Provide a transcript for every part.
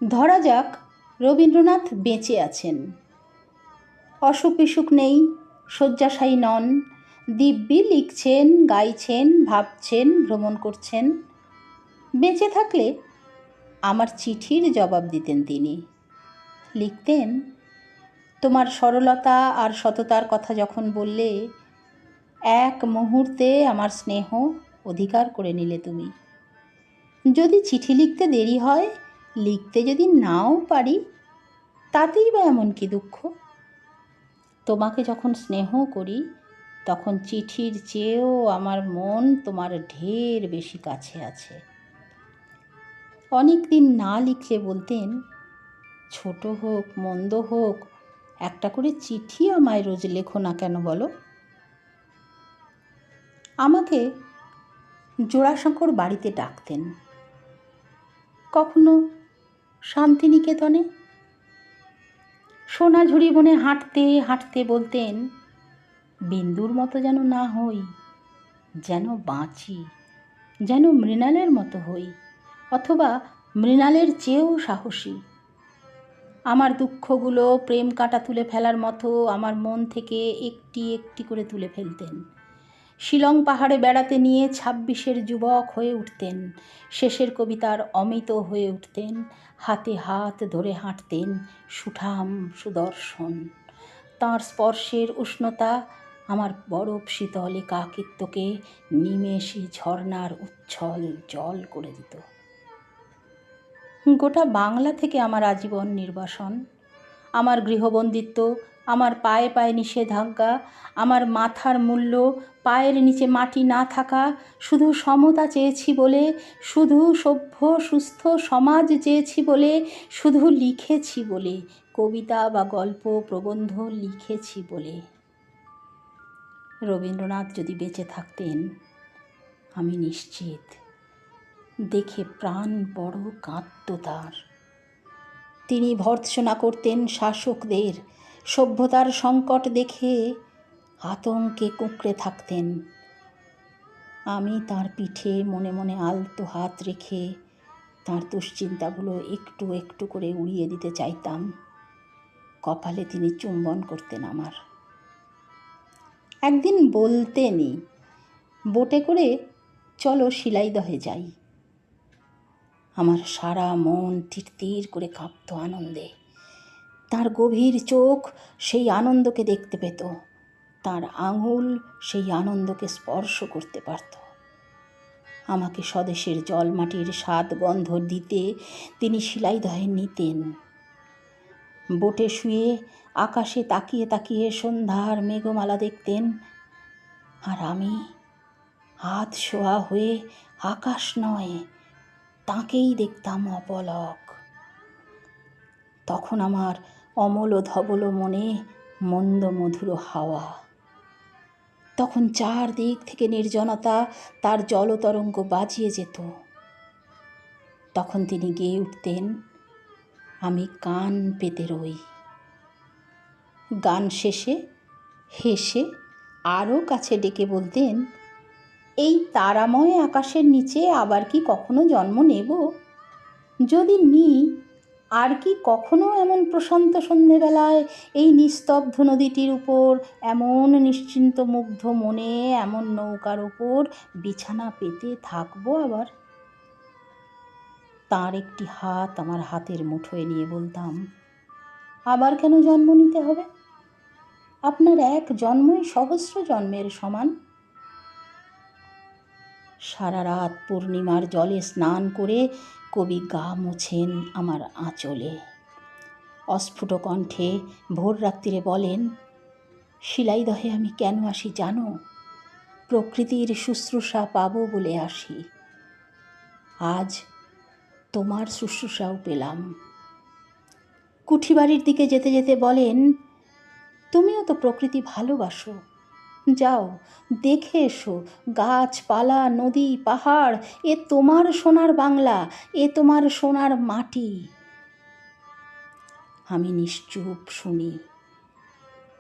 ধরা যাক রবীন্দ্রনাথ বেঁচে আছেন, অসুখ বিসুখ নেই, শয্যাশায়ী নন, দিব্যি লিখছেন, গাইছেন, ভাবছেন, ভ্রমণ করছেন। বেঁচে থাকলে আমার চিঠির জবাব দিতেন তিনি। লিখতেন, তোমার সরলতা আর সততার কথা যখন বললে, এক মুহূর্তে আমার স্নেহ অধিকার করে নিলে তুমি। যদি চিঠি লিখতে দেরি হয়, লিখতে যদি নাও পারি, তাতেই বা এমন কি দুঃখ? তোমাকে যখন স্নেহ করি, তখন চিঠির চেয়েও আমার মন তোমার ঢের বেশি কাছে আছে। অনেক দিন না লিখলে বলতেন, ছোট হোক মন্দ হোক, একটা করে চিঠি আমায় রোজ লেখো না কেন বলো। আমাকে জোড়াসাঁকোর বাড়িতে ডাকতেন, কখনো শান্তিনিকেতনে। সোনাঝুরি বনে হাঁটতে হাঁটতে বলতেন, বিন্দুর মতো যেন না হই, যেন বাঁচি, যেন মৃণালের মতো হই, অথবা মৃণালের চেয়েও সাহসী। আমার দুঃখগুলো প্রেম কাঁটা তুলে ফেলার মতো আমার মন থেকে একটি একটি করে তুলে ফেলতেন। শিলং পাহাড়ে বেড়াতে নিয়ে 26-এর যুবক হয়ে উঠতেন, শেষের কবিতার অমিত হয়ে উঠতেন, হাতে হাত ধরে হাঁটতেন সুঠাম সুদর্শন। তাঁর স্পর্শের উষ্ণতা আমার বরফ শীতল একাকিত্বকে নিমেষে ঝর্ণার উচ্ছল জল করে দিত। গোটা বাংলা থেকে আমার আজীবন নির্বাসন, আমার গৃহবন্দিত্ব, আমার পায়ে পায়ে নিষেধাজ্ঞা, আমার মাথার মূল্য, পায়ের নিচে মাটি না থাকা, শুধু সমতা চেয়েছি বলে, শুধু সভ্য সুস্থ সমাজ চেয়েছি বলে, শুধু লিখেছি বলে, কবিতা বা গল্প প্রবন্ধ লিখেছি বলে। রবীন্দ্রনাথ যদি বেঁচে থাকতেন, আমি নিশ্চিত দেখে প্রাণ বড় কাঁদত তার। তিনি ভর্ৎসনা করতেন শাসকদের, সভ্যতার সংকট দেখে আতঙ্কে কুঁকড়ে থাকতেন। আমি তার পিঠে মনে মনে আলতো হাত রেখে তার দুশ্চিন্তাগুলো একটু একটু করে উড়িয়ে দিতে চাইতাম। কপালে তিনি চুম্বন করতেন আমার। একদিন বলতেনই, বোটে করে চলো শিলাইদহে যাই। আমার সারা মন তিরতির করে কাঁপত আনন্দে। তার গভীর চোখ সেই আনন্দকে দেখতে পেত, তার আঙুল সেই আনন্দকে স্পর্শ করতে পারত। আমাকে স্বদেশের জল মাটির স্বাদ গন্ধ দিতে তিনি শিলাইদহে নিতেন। বোটে শুয়ে আকাশে তাকিয়ে তাকিয়ে সন্ধ্যার মেঘমালা দেখতেন, আর আমি হাত শোয়া হয়ে আকাশ নয়, তাকেই দেখতাম অপলক। তখন আমার অমল ধবল মনে মন্দ মধুর হাওয়া। তখন চারদিক থেকে নির্জনতা তার জলতরঙ্গ বাজিয়ে যেত। তখন তিনি গেয়ে উঠতেন, আমি কান পেতে রই। গান শেষে হেসে আরও কাছে ডেকে বলতেন, এই তারাময় আকাশের নিচে আবার কি কখনো জন্ম নেব? যদি নিই, আর কি কখনো এমন প্রশান্ত সন্ধেবেলায় এই নিস্তব্ধ নদীটির উপর এমন নিশ্চিন্ত মুগ্ধ মনে এমন নৌকার উপর বিছানা পেতে থাকবো আবার? তার একটি হাত আমার হাতের মুঠোয় নিয়ে বলতাম, আবার কেন জন্ম নিতে হবে? আপনার এক জন্মই সহস্র জন্মের সমান। সারা রাত পূর্ণিমার জলে স্নান করে কবি গা মোছেন আমার আঁচলে। অস্ফুট কণ্ঠে ভোর রাত্রিরে বলেন, শিলাইদহে আমি কেন আসি জানো? প্রকৃতির শুশ্রূষা পাবো বলে আসি। আজ তোমার শুশ্রূষাও পেলাম। কুঠিবাড়ির দিকে যেতে যেতে বলেন, তুমিও তো প্রকৃতি ভালোবাসো, যাও, দেখে এসো গাছপালা, নদী, পাহাড়। এ তোমার সোনার বাংলা, এ তোমার সোনার মাটি। আমি নিশ্চুপ শুনি।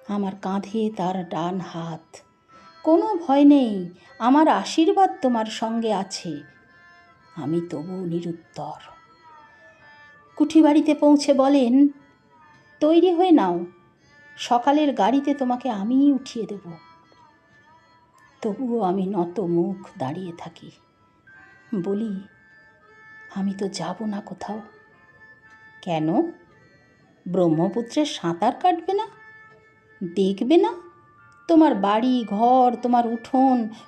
আমার কাঁধে তার ডান হাত। কোনো ভয় নেই, আমার আশীর্বাদ তোমার সঙ্গে আছে। আমি তবু নিরুত্তর। কুঠিবাড়িতে পৌঁছে বলেন, তৈরি হয়ে নাও, সকালের গাড়িতে তোমাকে আমিই উঠিয়ে দেব। তবুও আমি নত মুখ দাঁড়িয়ে থাকি। বলি, আমি তো যাব না কোথাও। কেন? ব্রহ্মপুত্রের সাঁতার কাটবে না? দেখবে না তোমার বাড়ি ঘর, তোমার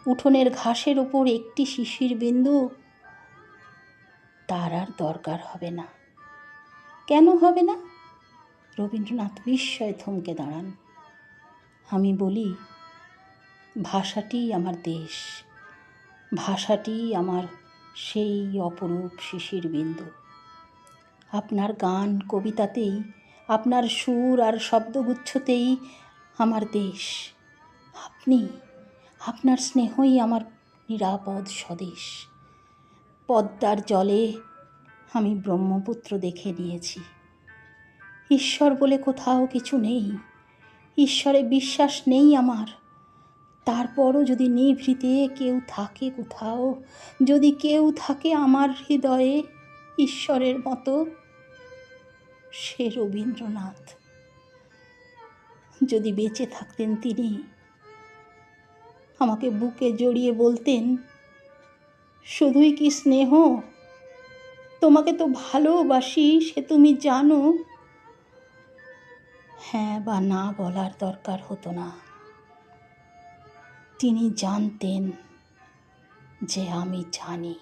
উঠোনের ঘাসের ওপর একটি শিশির বিন্দু? তার আর দরকার হবে না। কেন হবে না? রবীন্দ্রনাথ বিস্ময়ে থমকে দাঁড়ান। আমি বলি, ভাষাটিই আমার দেশ, ভাষাটিই আমার সেই অপরূপ শিশির বিন্দু। আপনার গান কবিতাতেই, আপনার সুর আর শব্দগুচ্ছতেই আমার দেশ। আপনার স্নেহই আমার নিরাপদ স্বদেশ। পদ্মার জলে আমি ব্রহ্মপুত্র দেখে নিয়েছি। ঈশ্বর বলে কোথাও কিছু নেই, ঈশ্বরে বিশ্বাস নেই আমার। তারপরও যদি নিভৃতে কেউ থাকে কোথাও, যদি কেউ থাকে আমার হৃদয়ে ঈশ্বরের মতো, সে রবীন্দ্রনাথ। যদি বেঁচে থাকতেন তিনি, আমাকে বুকে জড়িয়ে বলতেন, শুধুই কি স্নেহ? তোমাকে তো ভালোবাসি, সে তুমি জানো। হ্যাঁ বা না বলার দরকার হতো না। তিনি জানতেন যে আমি জানি।